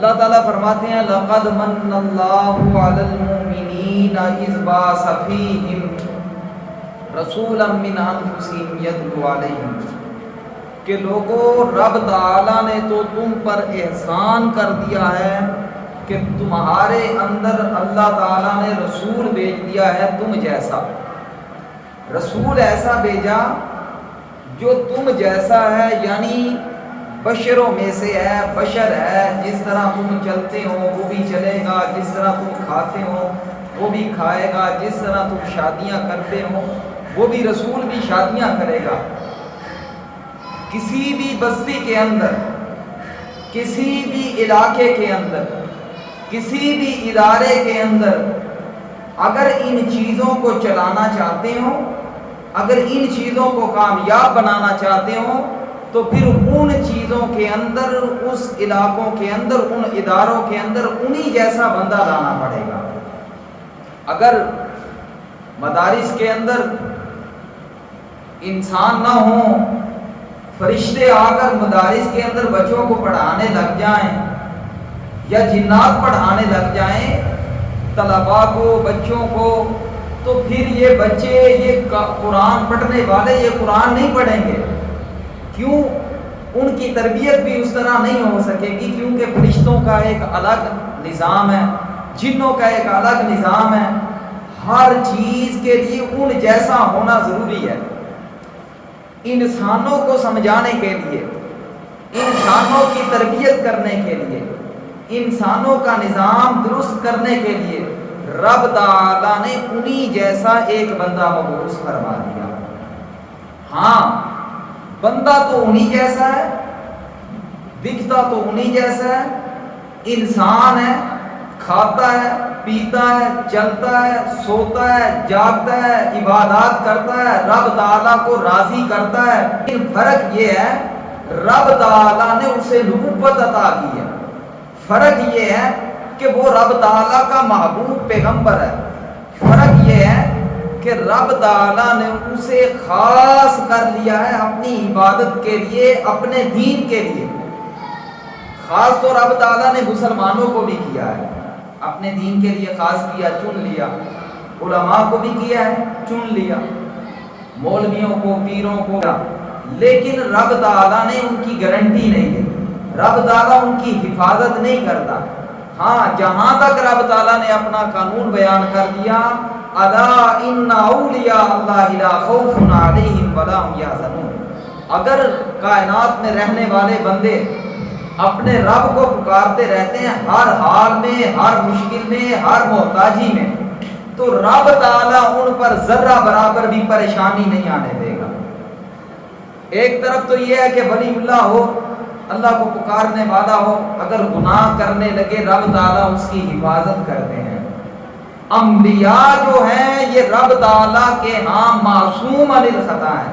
اللہ تعالیٰ فرماتے ہیں لَقَدْ مَنَّ اللَّهُ عَلَى الْمُؤْمِنِينَ إِذْ بَعَثَ فِيهِمْ رَسُولًا مِّنْ أَنفُسِهِمْ يَتْلُو عَلَيْهِمْ کہ لوگوں رب تعالیٰ نے تو تم پر احسان کر دیا ہے کہ تمہارے اندر اللہ تعالیٰ نے رسول بھیج دیا ہے تم جیسا، رسول ایسا بھیجا جو تم جیسا ہے، یعنی بشروں میں سے ہے، بشر ہے، جس طرح تم چلتے ہو وہ بھی چلے گا، جس طرح تم کھاتے ہو وہ بھی کھائے گا، جس طرح تم شادیاں کرتے ہو وہ بھی رسول بھی شادیاں کرے گا۔ کسی بھی بستی کے اندر، کسی بھی علاقے کے اندر، کسی بھی ادارے کے اندر اگر ان چیزوں کو چلانا چاہتے ہو، اگر ان چیزوں کو کامیاب بنانا چاہتے ہو تو پھر ان چیزوں کے اندر، اس علاقوں کے اندر، ان اداروں کے اندر انہی جیسا بندہ لانا پڑے گا۔ اگر مدارس کے اندر انسان نہ ہوں، فرشتے آ کر مدارس کے اندر بچوں کو پڑھانے لگ جائیں یا جنات پڑھانے لگ جائیں طلباء کو، بچوں کو، تو پھر یہ بچے، یہ قرآن پڑھنے والے یہ قرآن نہیں پڑھیں گے۔ کیوں؟ ان کی تربیت بھی اس طرح نہیں ہو سکے گی، کیونکہ فرشتوں کا ایک الگ نظام ہے، جنوں کا ایک الگ نظام ہے، ہر چیز کے لیے ان جیسا ہونا ضروری ہے۔ انسانوں کو سمجھانے کے لیے، انسانوں کی تربیت کرنے کے لیے، انسانوں کا نظام درست کرنے کے لیے رب تعالیٰ نے انہی جیسا ایک بندہ مبعوث فرما دیا۔ ہاں، بندہ تو انہی جیسا ہے، دکھتا تو انہی جیسا ہے، انسان ہے، کھاتا ہے، پیتا ہے، چلتا ہے، سوتا ہے، جاگتا ہے، عبادات کرتا ہے، رب تعالیٰ کو راضی کرتا ہے، لیکن فرق یہ ہے رب تعالیٰ نے اسے نبوت عطا کی ہے۔ فرق یہ ہے کہ وہ رب تعالیٰ کا محبوب پیغمبر ہے۔ فرق یہ ہے کہ رب تعالیٰ نے اسے خاص کر لیا ہے اپنی عبادت کے لیے، اپنے دین کے لیے۔ خاص تو رب تعالیٰ نے مسلمانوں کو بھی کیا ہے، اپنے دین کے لیے خاص کیا، چن لیا، علماء کو بھی کیا ہے، چن لیا، مولویوں کو، پیروں کو، لیکن رب تعالیٰ نے ان کی گارنٹی نہیں ہے، رب تعالیٰ ان کی حفاظت نہیں کرتا۔ ہاں، جہاں تک رب تعالیٰ نے اپنا قانون بیان کر دیا، الا ان اولیاء اللہ لا خوف علیہم ولا هم یحزنون، اگر کائنات میں رہنے والے بندے اپنے رب کو پکارتے رہتے ہیں ہر حال میں، ہر مشکل میں، ہر محتاجی میں، تو رب تعالیٰ ان پر ذرہ برابر بھی پریشانی نہیں آنے دے گا۔ ایک طرف تو یہ ہے کہ ولی اللہ ہو، اللہ کو پکارنے والا ہو، اگر گناہ کرنے لگے رب تعالیٰ اس کی حفاظت کرتے ہیں۔ انبیاء جو ہیں یہ رب تعالیٰ کے ہاں معصوم عن الخطا ہیں،